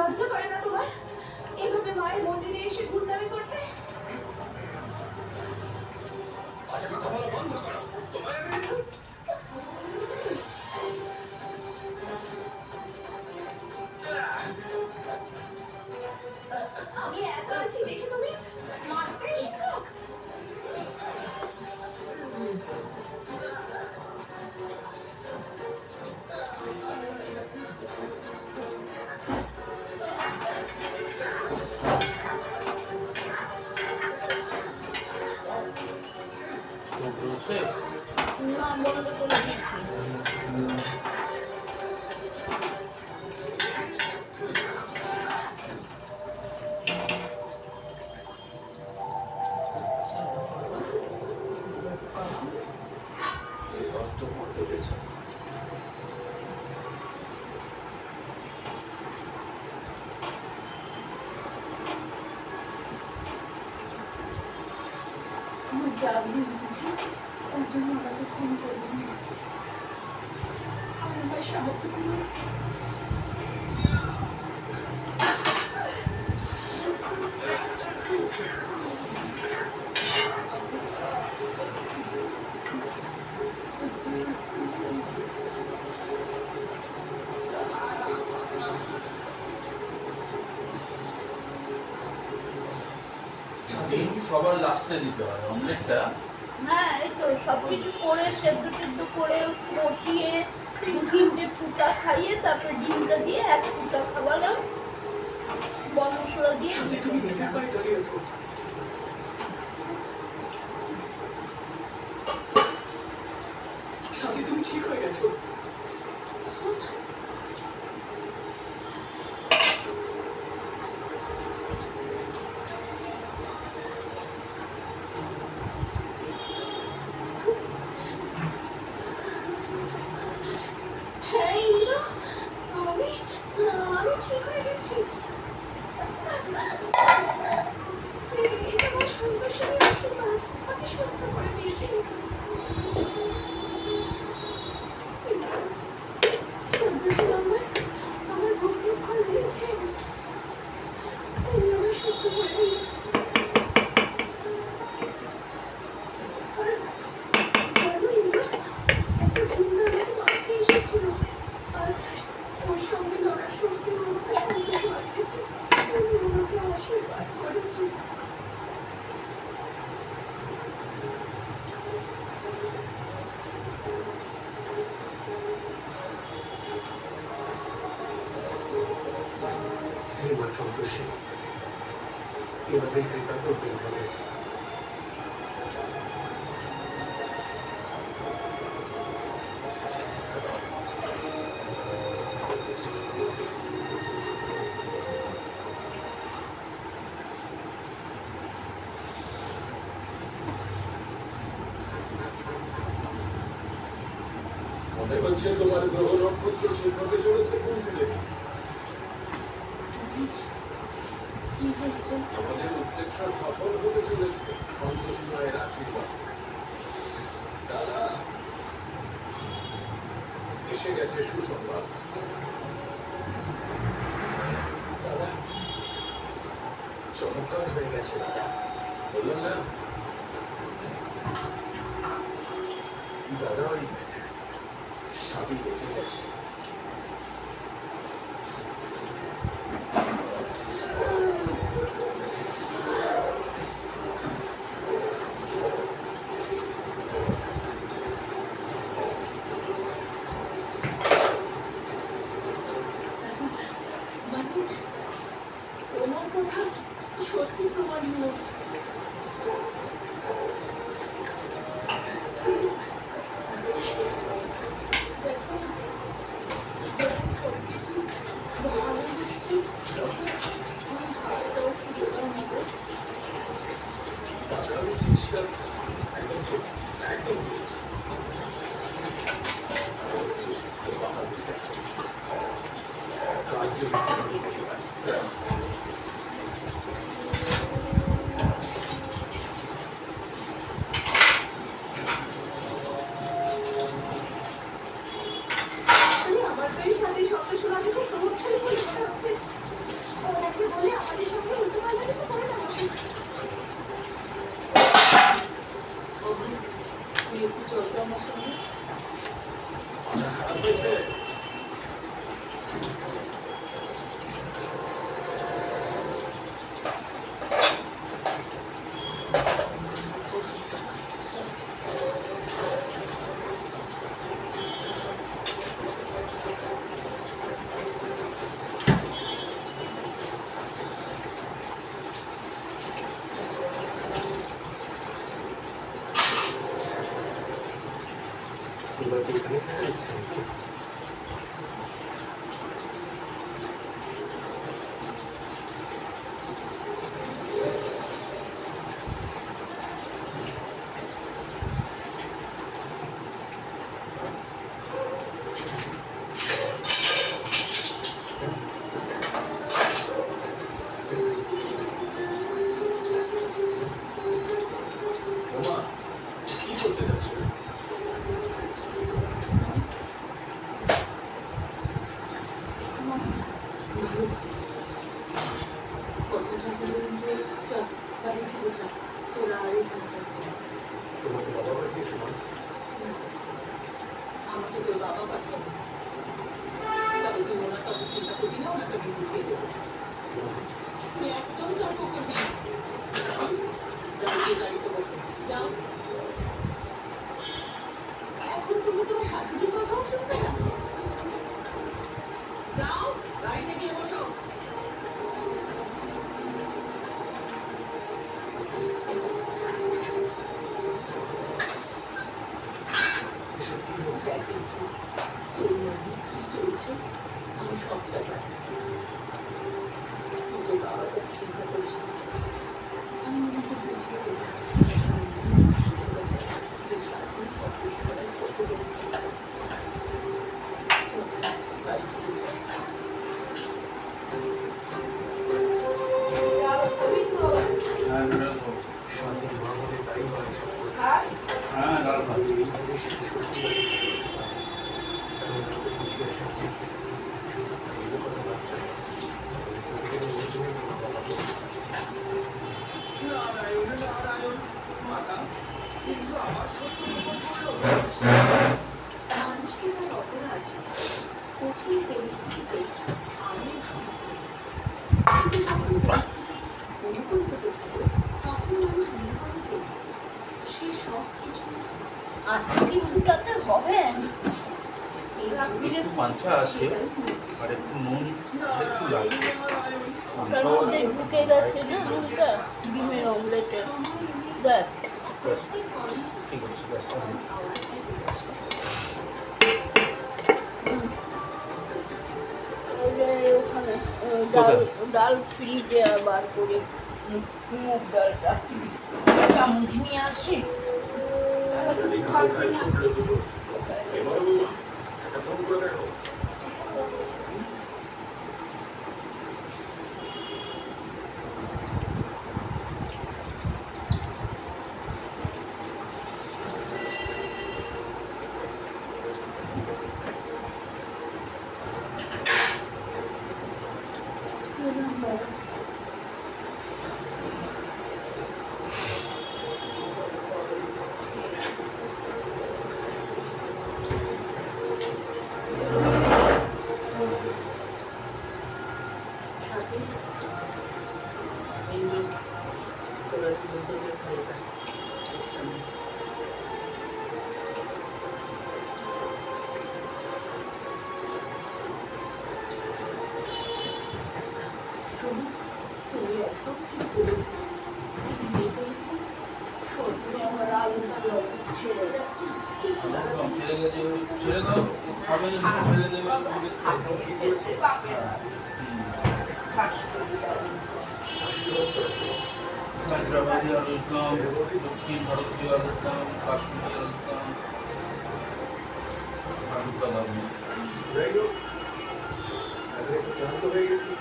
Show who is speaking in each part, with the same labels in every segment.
Speaker 1: লজ্জা করে না তোমার এইভাবে মায়ের মন্দিরে এসে গুন্ডামি করতে?
Speaker 2: আচ্ছা কথা বলা বন্ধ করো। তোমার
Speaker 1: আমি একা আছি দেখে তুমি মারতে এসেছো?
Speaker 3: না বন্ধ করে দিচ্ছি।
Speaker 2: কষ্ট করতে গেছে।
Speaker 1: আমার যা বুঝেছি তার জন্য আমাকে ফোন করবেন। আমার সাহায্য করুন।
Speaker 4: সবার লাস্টে দিতে হয় অমলেটটা।
Speaker 3: হ্যাঁ এই তো সবকিছু করে সেদ্ধ টেদ্ধ করে কষিয়ে 2-3টে ফুটা খাইয়ে তারপর ডিমটা দিয়ে 1 ফুটা খাওয়ালাম, গরম মশলা দিয়ে
Speaker 2: তুমি নিজের করে চলিয়েছো। সাথী তুমি ঠিক হয়ে গেছো।
Speaker 1: হ্যাঁ ইন্দ্র, আমি ঠিক হয়ে গেছি। এটা আমার সন্তোষের আশীর্বাদ। আমি সুস্থ করে দিয়েছি। সন্তোষী আমার ভক্তির ফল দিয়েছে। উনি আমায় সুস্থ করে দিয়েছে। আর জানো ইন্দ্র, একটা গুন্ডা আমাকে মারতে এসেছিল। আর ওর সঙ্গে লড়ার শক্তি আমাকে সন্তোষ লাগিয়েছে। উনি আমাকে আশীর্বাদ করেছে।
Speaker 2: এবার সন্তোষী এভাবেই কৃপা করবে আমাদের।
Speaker 5: মনে হচ্ছে তোমার গ্রহ নক্ষত্র ঠিক হতে চলেছে কুণ্ডলে। আমাদের উদ্দেশ্য সফল হতে চলেছে সন্তোষ মায়ের আশীর্বাদ। দাদা এসে গেছে সুসংবাদ।
Speaker 2: দাদা চমৎকার হয়ে গেছে।
Speaker 5: বললাম না
Speaker 2: দাদা ওই সাথী বেঁচে গেছে।
Speaker 1: মানুষ তোমার কথা সত্যি প্রমাণীয়। দেখো
Speaker 5: হয়েছে?
Speaker 2: এবার কি এখানে খাওয়া হচ্ছে?
Speaker 5: ওমা, কি করতে যাচ্ছ?
Speaker 2: তোমাকে বাবা বাড়িতে মা?
Speaker 1: আমাকে তোর বাবা পাঠাবে তবে তুই ওনার কথা চিন্তা করবি না, ওনাকে আমি বুঝিয়ে দেবো। তুই একদম তর্ক করবি না। যাও, তুই গাড়িতে বসো, যাও। এখন তুমি তোমার শাশুড়ির কথাও শুনবে না? যাও, গাড়িতে গিয়ে বসো।
Speaker 2: এসব কি হচ্ছে?
Speaker 1: দেখেছি তোর মধ্যে কি চলছে আমি সবটা জানি। তোর বাবার কথা চিন্তা করিস না। আমি ওনাকে বুঝিয়ে দেবো। সারাদিন সব কিছু করতে পেরেছি। বাড়ি ফিরে যা।
Speaker 4: হ্যাঁ বিড়াল খাবো।
Speaker 2: স্বাধীন মা বলে তাই বা এসব করছে।
Speaker 4: হ্যাঁ ডাল ভাত।
Speaker 2: আমি এইভাবে সেটা শ্বশুর বাড়ি থেকে এসেছিলাম। আমি কাউকে বুঝিয়ে আসছি। আমি কথা বাচ্চা।
Speaker 5: নারায়ণ নারায়ণ, মাতা কিন্তু আমার শত্রুর উপর পড়লো।
Speaker 1: মানুষকে তার অপরাধ কঠিন পরিস্থিতিতে আমি কিন্তু যখন পরিস্থিতি অনুকূল হতে থাকে তখন মানুষ মনে করে যে সে সব কিছু
Speaker 3: আর কি ফুটাতে হবে
Speaker 4: একটু পাঞ্চা আছে আর একটু নুন একটু লাগবে।
Speaker 3: ওটার মধ্যে ঢুকে গেছে না নুনটা ডিমের অমলেটে। দেখ
Speaker 4: ব্যাস, ঠিক আছে ব্যাস আমি
Speaker 3: ওই যে ওখানে ডাল ডাল ফ্রিজে বার করে মুগ ডালটা চামচ নিয়ে আসি।
Speaker 5: কোথায় শুনলে দুটো? এবার বৌমা, একটা ফোন করে দেখো।
Speaker 1: সাথে এই নিয়ে তোরা দুজনে ভালো থাক। শোনো, তুমি একদম ঠিক বলেছো। মেয়েগুলোকে সত্যি আমার আলোচনা ছেড়ে দাও।
Speaker 4: ছেড়ে গেছে ছেড়ে দাও খাবে যদি ছেড়ে দেবে
Speaker 2: কি করেছে?
Speaker 4: হায়দ্রাবাদি আলু ইসলাম, দক্ষিণ ভারতীয় আলু ইসলাম, কাশ্মীরি আলু ইসলাম, আলু কালাম।
Speaker 2: যাই হোক, আগে একটু ক্লান্ত হয়ে গেছি।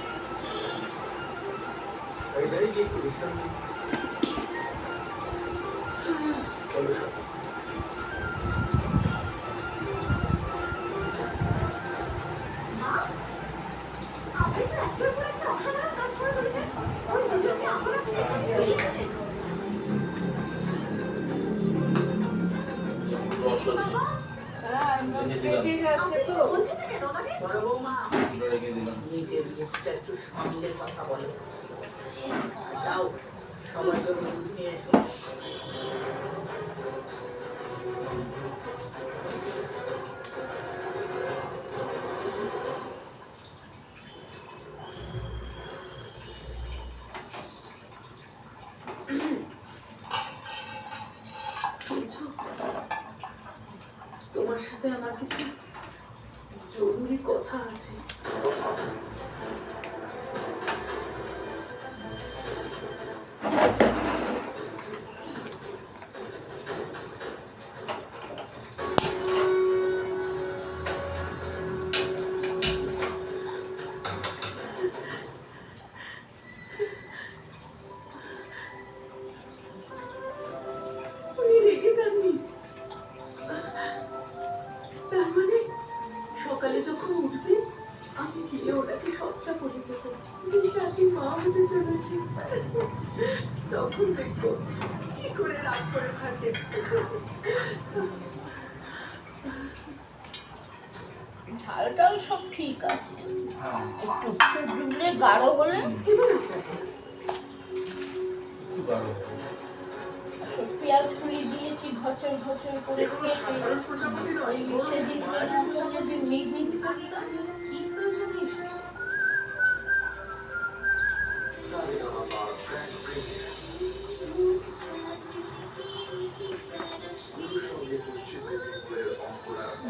Speaker 2: তাই যাই গিয়ে একটু বিশ্রাম নিই। চলো সাথে।
Speaker 1: মা, আপনি তো একটার পর একটা অসাধারণ কাজ করে চলেছেন। ওই দুজনকে আমরা
Speaker 4: রস আছে
Speaker 3: হ্যাঁ
Speaker 4: ভেজে দিলাম
Speaker 6: লেগে গেছে তো।
Speaker 1: বলছে না কেন মানে
Speaker 6: বড় বৌমা,
Speaker 4: রেখে দিলাম।
Speaker 6: নিজের মুখটা একটু সামলে কথা বলো। যাও, সবার জন্য দুধ নিয়ে এসো।
Speaker 1: বলছো, তোমার সাথে আমার কিছু জরুরি কথা আছে। উনি রেগে যাননি? তার মানে সকালে যখন উঠবে আমি গিয়ে ওনাকে সবটা বলে দেবো চাচি মা হতে চলেছে। তখন দেখবো কি করে রাগ করে থাকে।
Speaker 3: ঝাল টাল সব ঠিক আছে,
Speaker 4: হ্যাঁ,
Speaker 3: একটু ডুবলে গাঢ় হলে
Speaker 1: এবার আপনাকে
Speaker 4: একটু গাঢ়।
Speaker 3: পেঁয়াজ কুড়ি দিয়েছি ঘচর ঘচর করে কেটে, ওই সেদিন যদি মিহি করতাম।
Speaker 1: কি প্রয়োজনে এসেছে?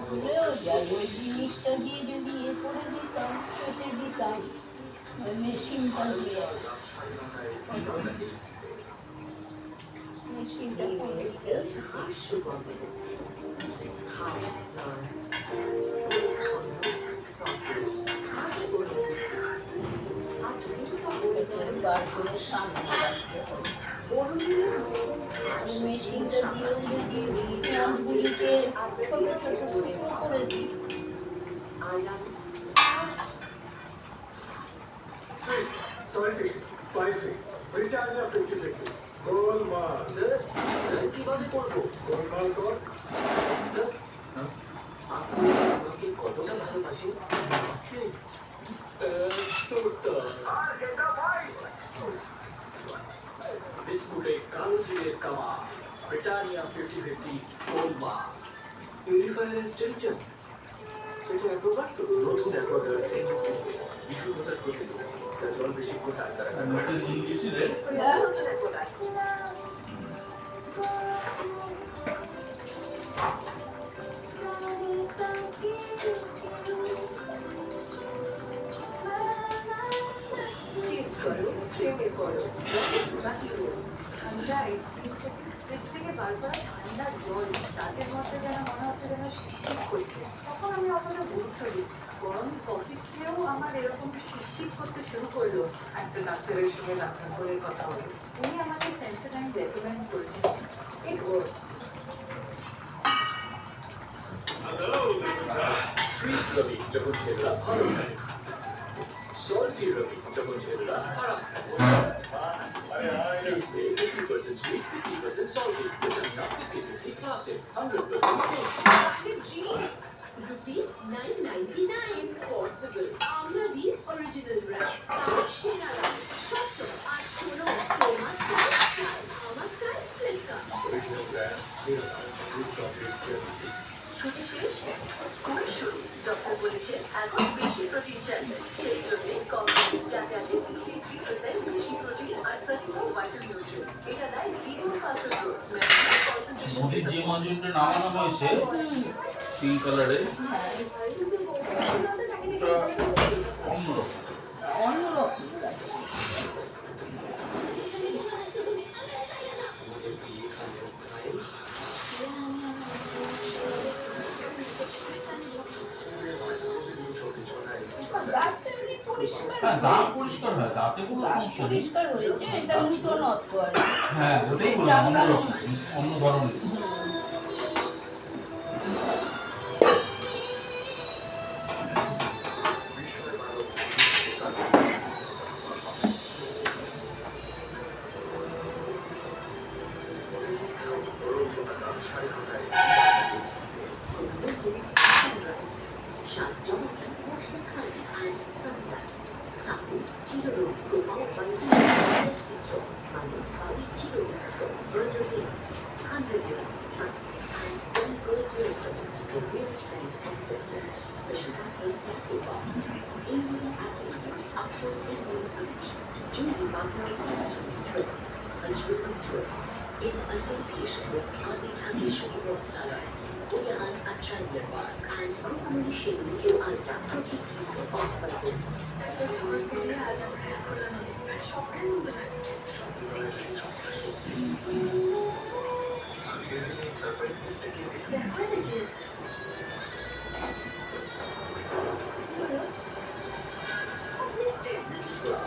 Speaker 3: ভুলেও যাই, ওই জিনিসটা দিয়ে যদি করে দিতাম, কেটে দিতাম ওই মেশিনটা দিয়ে, মেশিনটা করে দিয়েছে। বার করে সামনে রাখতে হবে। এই মেশিনটা দিয়ে যদি পেঁয়াজগুলিকে ছোট ছোট টুকরো করে দিই,
Speaker 5: salty, spicy, Britannia 50-50. গোলমাল। স্যার, কিভাবে করবো? গোলমাল কর। স্যার, আপনি আমাকে কতটা ভালোবাসেন? বিস্কুটে কালো জিরের কাবাব, ব্রিটানিয়া 50-50 গোলমাল। পিউরিফায়ার এক্সটেনশন, এটা অ্যাকোয়াগার্ড তো? নতুন অ্যাকোয়াগার্ড বিশুদ্ধতার প্রতিরোধ। জল বেশিক্ষণ টাটকা রাখা যায়।
Speaker 4: মেটে দিয়ে দিয়েছি রে।
Speaker 1: চিজ করো, প্রেমে করো, বাকি করো। ঠান্ডা আইসক্রিম খেতে ফ্রিজ থেকে বার করা ঠান্ডা জল তাদের মধ্যে যেন মনে হচ্ছে যেন শিরশির করছে। তখন আমি অতটা গুরুত্ব দিই। গরম কফি খেয়েও আমার এরকম শিরশির করতে শুরু করলো। একটা ডাক্তারের সঙ্গে দেখা করে কথা হলো। উনি আমাকে সেন্সোডাইন রেকমেন্ড করেছেন। It works.
Speaker 5: সুইট রবি যখন ছেলেরা ভালো খায়, সল্টি রবি যখন ছেলেরা খারাপ খায়। Taste 50% sweet, 50% salty, Britannia 50-50 classic, 100% taste.
Speaker 1: Rupees 999 possible. Amradi original brand. Shena Shotto Achuno Toma Amakai Flika.
Speaker 5: Original brand, Shira, good chocolate flavor.
Speaker 1: ছুটি শেষ স্কুল শুরু। ডক্টর বলেছে এখন বেশি প্রোটিন চাই, সেই জন্য কম যাতে আছে 63% বেশি প্রোটিন আর 34 ভাইটাল নিউট্রিয়েন্ট। এটা দেয় দ্বিগুণ ফাস্টার গ্রোথ,
Speaker 4: নদীর যে মাছটা নামানো হয়েছে পিঙ্ক কালারের, ওটা অন্যরকম।
Speaker 3: অন্যরকম গাছটা এমনি পরিষ্কার
Speaker 4: হ্যাঁ, দাঁত
Speaker 3: হয়েছে।
Speaker 4: পরিষ্কার হয়, দাঁতে কোনো
Speaker 3: গাছ
Speaker 4: সমস্যা নেই।
Speaker 3: পরিষ্কার হয়েছে, এটা নূতনত্ব আর কি।
Speaker 4: হ্যাঁ, ওটাই বললাম, অন্যরকম, অন্য ধরনের।
Speaker 1: Specialty Acid-Box. Amino acid actual amino acid. Julie Butler Twins. Achievement Twins. In association with Adi Tanishu Rothara. Uyan Acharya Park and accommodation to Alta Protein of Balloon.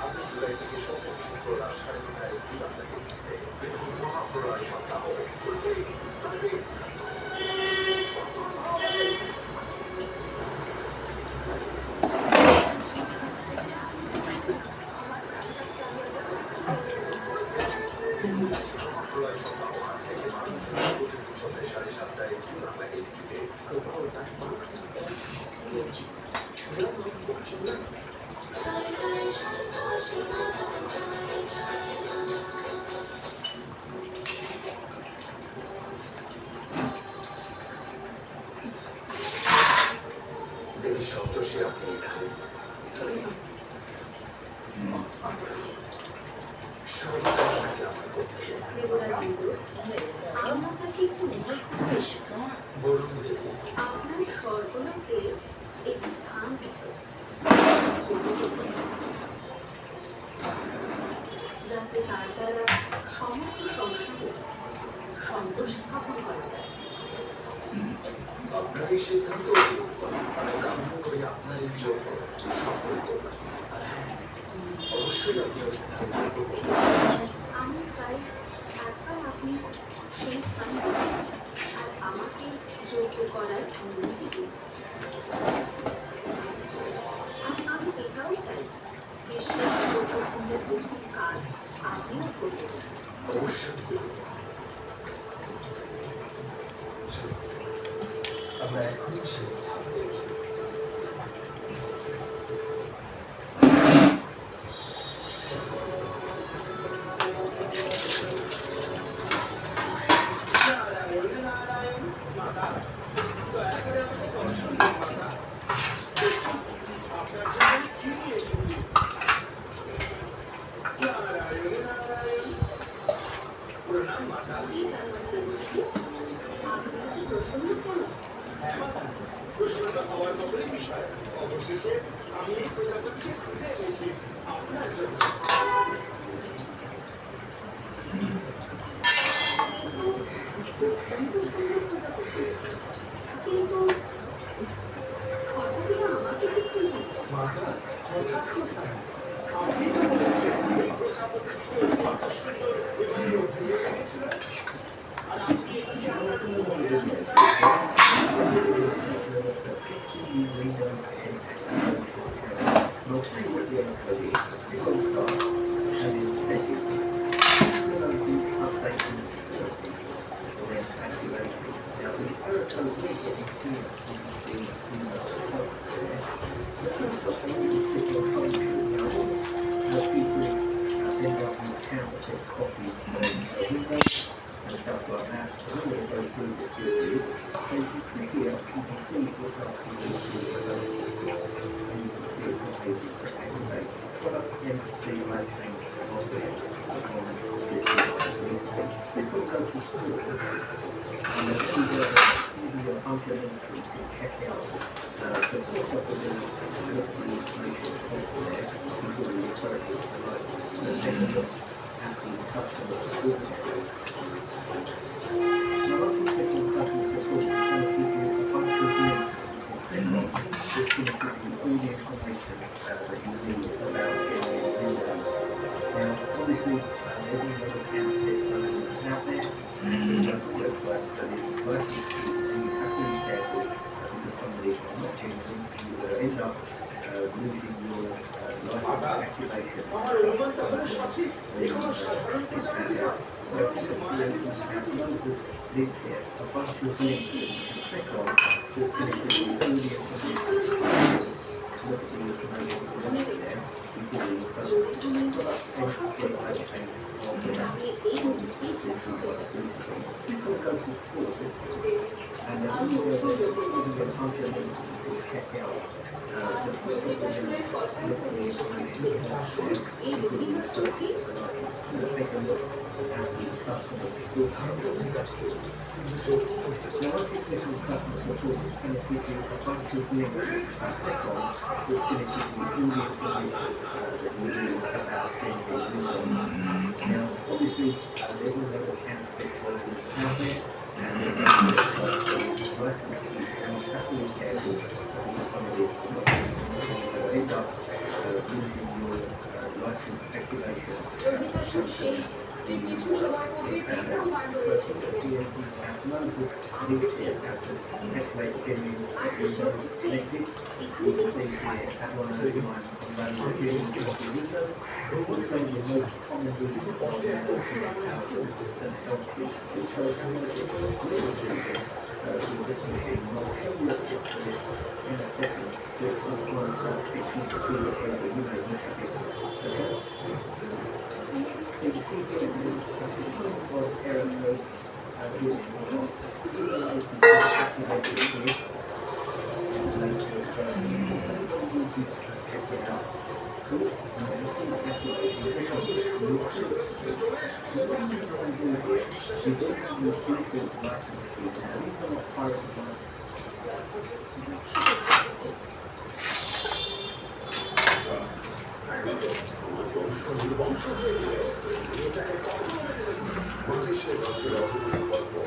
Speaker 5: আপনি জুলাই থেকে সপ্তাহে শুক্রবার 2:30টায় জি বাংলাকে দেখতে দেখুন মহাপ্রলয় সপ্তাহ মহাপ্রলয় সপ্তাহ আজ থেকে মানুষ প্রতিদিন সন্ধ্যে 7:30টায় জি বাংলাকে দেখতে দেবী সপ্তর্ষি আপনি এখানে সবাইকে আমার পক্ষে
Speaker 1: আমার কাছে একটু মনে হচ্ছে
Speaker 5: বলুন দেবী
Speaker 1: আপনার স্বর্গলোকে একটি স্থান আছে যাতে তার দ্বারা সমস্ত সংসারে সন্তোষ স্থাপন করা যায়
Speaker 5: আপনার এই সিদ্ধান্ত আমি কামনা করি আপনার এই জন্য সফল করব অবশ্যই আপনি ওই স্থানে যোগ্য করবেন
Speaker 1: আমি চাই একবার আপনি সেই স্থানে আর আমাকে যোগ্য করার অনুমতি দিন আর আমি এটাও চাই যে সেই যোগ্যপূর্ণের প্রথম কাজ আপনিও করবেন
Speaker 5: অবশ্যই করব আমরা এখনই সেই স্থানে দেখি
Speaker 1: কিন্তু কথাগুলো আমাকে কি করবেন
Speaker 5: মাতা হঠাৎ কোথায় আপনি তো আমার অনুমান তাহলে সঠিক এগুলো সাধারণ প্রজাপতি না
Speaker 1: আমি নন্দিতাসুরের কথায় মনে এসেছে এই রবীন্দ্রনাথী
Speaker 2: Now, obviously, there's a lot of counterfeit policies out there, and there's no license keys, and you have to be careful with some of these policies. End up losing your license activation.
Speaker 1: Rabindranath সেই যে কিছু সময় মধ্যে দেখলাম মানব
Speaker 2: So you see here, there's a for error codes, which activated here. Check it out. Cool. And you see the activation threshold. So what I'm going to do here is open these different license keys. Now these are not private licenses.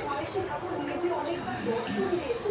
Speaker 1: বয়সে তখন নিজে অনেকবার দর্শন দিয়েছে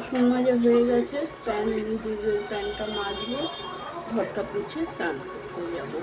Speaker 3: বাসন মাজা হয়ে গেছে, প্যানটা মাজবো, ঘরটা পুছে স্নান করতে যাবো।